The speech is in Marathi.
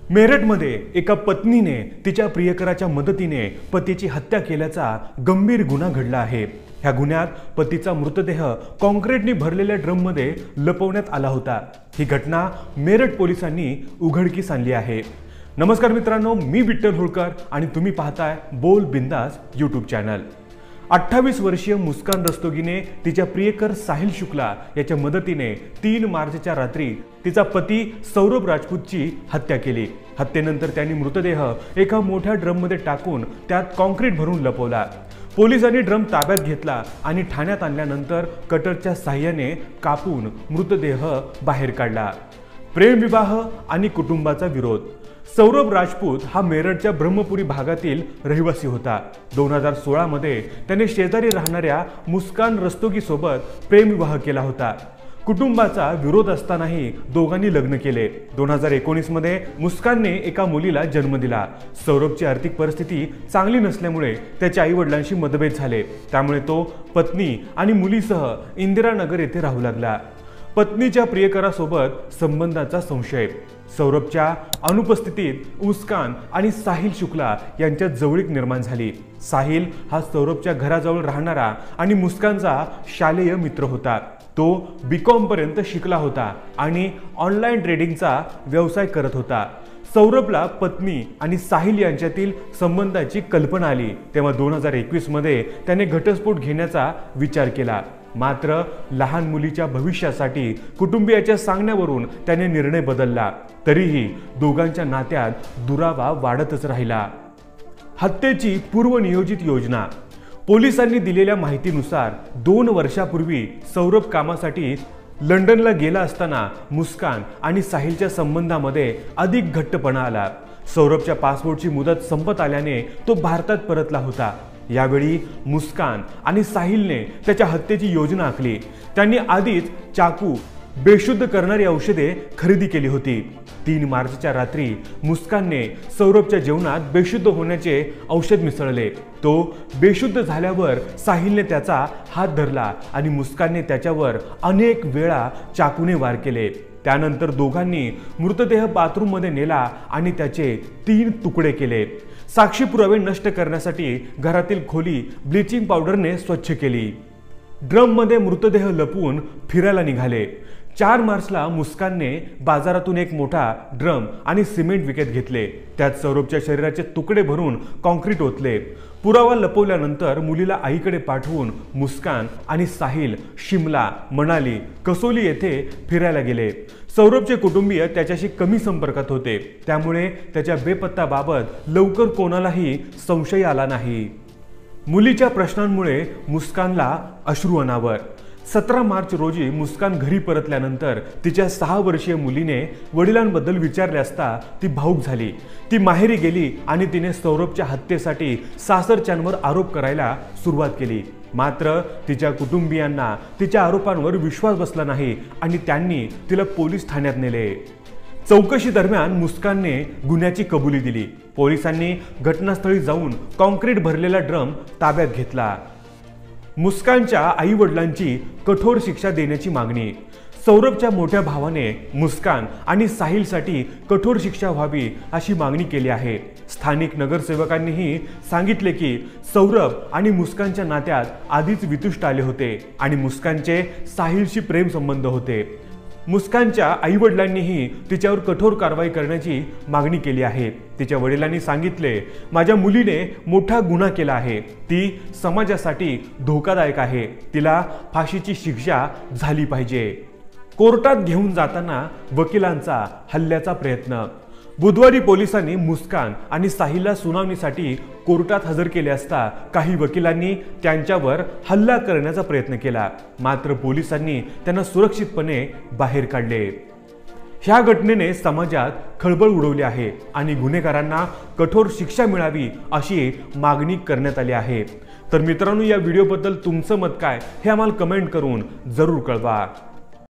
मेरठमध्ये एका पत्नीने तिच्या प्रियकराच्या मदतीने पतीची हत्या केल्याचा गंभीर गुन्हा घडला आहे। ह्या गुन्ह्यात पतीचा मृतदेह कॉन्क्रीटने भरलेल्या ड्रममध्ये लपवण्यात आला होता। ही घटना मेरठ पोलिसांनी उघडकीस आणली आहे। नमस्कार मित्रांनो, मी विठ्ठल होळकर आणि तुम्ही पाहताय बोल बिंदास यूट्यूब चॅनल। 28 वर्षीय मुस्कान रस्तोगीने तिच्या प्रियकर साहिल शुक्ला याच्या मदतीने 3 मार्चच्या रात्री तिचा पती सौरभ राजपूतची हत्या केली। हत्येनंतर त्यांनी मृतदेह एका मोठ्या ड्रममध्ये टाकून त्यात कॉन्क्रीट भरून लपवला। पोलिसांनी ड्रम ताब्यात घेतला आणि ठाण्यात आणल्यानंतर कटरच्या साहाय्याने कापून मृतदेह बाहेर काढला। प्रेमविवाह आणि कुटुंबाचा विरोध। सौरभ राजपूत हा मेरठच्या ब्रह्मपुरी भागातील रहिवासी होता। 2016 मध्ये त्याने शेजारी राहणाऱ्या मुस्कान रस्तोगी सोबत प्रेमविवाह केला होता। कुटुंबाचा विरोध असतानाही दोघांनी लग्न केले। 2019 मध्ये मुस्कानने एका मुलीला जन्म दिला। सौरभची आर्थिक परिस्थिती चांगली नसल्यामुळे त्याच्या आई वडिलांशी मतभेद झाले, त्यामुळे तो पत्नी आणि मुलीसह इंदिरानगर येथे राहू लागला। पत्नीच्या प्रियकरासोबत संबंधाचा संशय। सौरभच्या अनुपस्थितीत मुस्कान आणि साहिल शुक्ला यांच्यात जवळीक निर्माण झाली। साहिल हा सौरभच्या घराजवळ राहणारा आणि मुस्कानचा शालेय मित्र होता। तो बीकॉम पर्यंत शिकला होता आणि ऑनलाईन ट्रेडिंगचा व्यवसाय करत होता। सौरभला पत्नी आणि साहिल यांच्यातील संबंधाची कल्पना आली तेव्हा 2021 मध्ये त्याने घटस्फोट घेण्याचा विचार केला। मात्र लहान मुलीच्या भविष्यासाठी कुटुंबियाच्या सांगण्यावरून त्याने निर्णय बदलला। तरीही दोघांच्या नात्यात दुरावा वाढतच राहिला। हत्येची पूर्वनियोजित योजना। पोलिसांनी दिलेल्या माहितीनुसार 2 वर्षापूर्वी सौरभ कामासाठी लंडनला गेला असताना मुस्कान आणि साहिलच्या संबंधामध्ये अधिक घट्टपणा आला। सौरभच्या पासपोर्टची मुदत संपत आल्याने तो भारतात परतला होता। यावेळी मुस्कान आणि साहिलने त्याच्या हत्येची योजना आखली। त्यांनी आधीच चाकू, बेशुद्ध करणारी औषधे खरेदी केली होती। 3 मार्चच्या रात्री मुस्कानने सौरभच्या जेवणात बेशुद्ध होण्याचे औषध मिसळले। तो बेशुद्ध झाल्यावर साहिलने त्याचा हात धरला आणि मुस्कानने त्याच्यावर अनेक वेळा चाकूने वार केले। त्यानंतर दोघांनी मृतदेह बाथरूममध्ये नेला आणि त्याचे 3 तुकडे केले। साक्षी पुरावे नष्ट करण्यासाठी घरातील खोली ब्लीचिंग पावडरने स्वच्छ केली। ड्रममध्ये मृतदेह लपवून फिरायला निघाले। 4 मार्चला मुस्कानने बाजारातून एक मोठा ड्रम आणि सिमेंट विकत घेतले। त्यात सौरभच्या शरीराचे तुकडे भरून कॉन्क्रीट ओतले। पुरावा लपवल्यानंतर मुलीला आईकडे पाठवून मुस्कान आणि साहिल शिमला, मनाली, कसोली येथे फिरायला गेले। सौरभचे कुटुंबीय त्याच्याशी कमी संपर्कात होते, त्यामुळे त्याच्या बेपत्ताबाबत लवकर कोणालाही संशय आला नाही। मुलीच्या प्रश्नांमुळे मुस्कानला अश्रू अनावर। 17 मार्च रोजी मुस्कान घरी परतल्यानंतर तिच्या 6 वर्षीय मुलीने वडिलांबद्दल विचारले असता ती भावुक झाली। ती माहेरी गेली आणि तिने सौरभच्या हत्येसाठी सासरच्यांवर आरोप करायला सुरुवात केली। मात्र तिच्या कुटुंबियांना तिच्या आरोपांवर विश्वास बसला नाही आणि त्यांनी तिला पोलीस ठाण्यात नेले। चौकशी दरम्यान मुस्कानने गुन्ह्याची कबुली दिली। पोलिसांनी घटनास्थळी जाऊन कॉन्क्रीट भरलेला ड्रम ताब्यात घेतला। मुस्कानच्या आई वडिलांची कठोर शिक्षा देण्याची मागणी। सौरभच्या मोठ्या भावाने मुस्कान आणि साहिलसाठी कठोर शिक्षा व्हावी अशी मागणी केली आहे। स्थानिक नगरसेवकांनीही सांगितले की सौरभ आणि मुस्कानच्या नात्यात आधीच वितुष्ट आले होते आणि मुस्कानचे साहिलशी प्रेम संबंध होते। मुस्कानच्या आई वडिलांनीही तिच्यावर कठोर कारवाई करण्याची मागणी केली आहे। तिच्या वडिलांनी सांगितले, माझ्या मुलीने मोठा गुन्हा केला आहे, ती समाजासाठी धोकादायक आहे, तिला फाशीची शिक्षा झाली पाहिजे। कोर्टात घेऊन जाताना वकिलांचा हल्ल्याचा प्रयत्न। बुधवारी पोलिसांनी मुस्कान आणि साहिलला सुनावणीसाठी कोर्टात हजर केले असता काही वकिलांनी त्यांच्यावर हल्ला करण्याचा प्रयत्न केला, मात्र पोलिसांनी त्यांना सुरक्षितपणे बाहेर काढले। ह्या घटनेने समाजात खळबळ उडवली आहे आणि गुन्हेगारांना कठोर शिक्षा मिळावी अशी मागणी करण्यात आली आहे। तर मित्रांनो, या व्हिडिओबद्दल तुमचं मत काय हे आम्हाला कमेंट करून जरूर कळवा।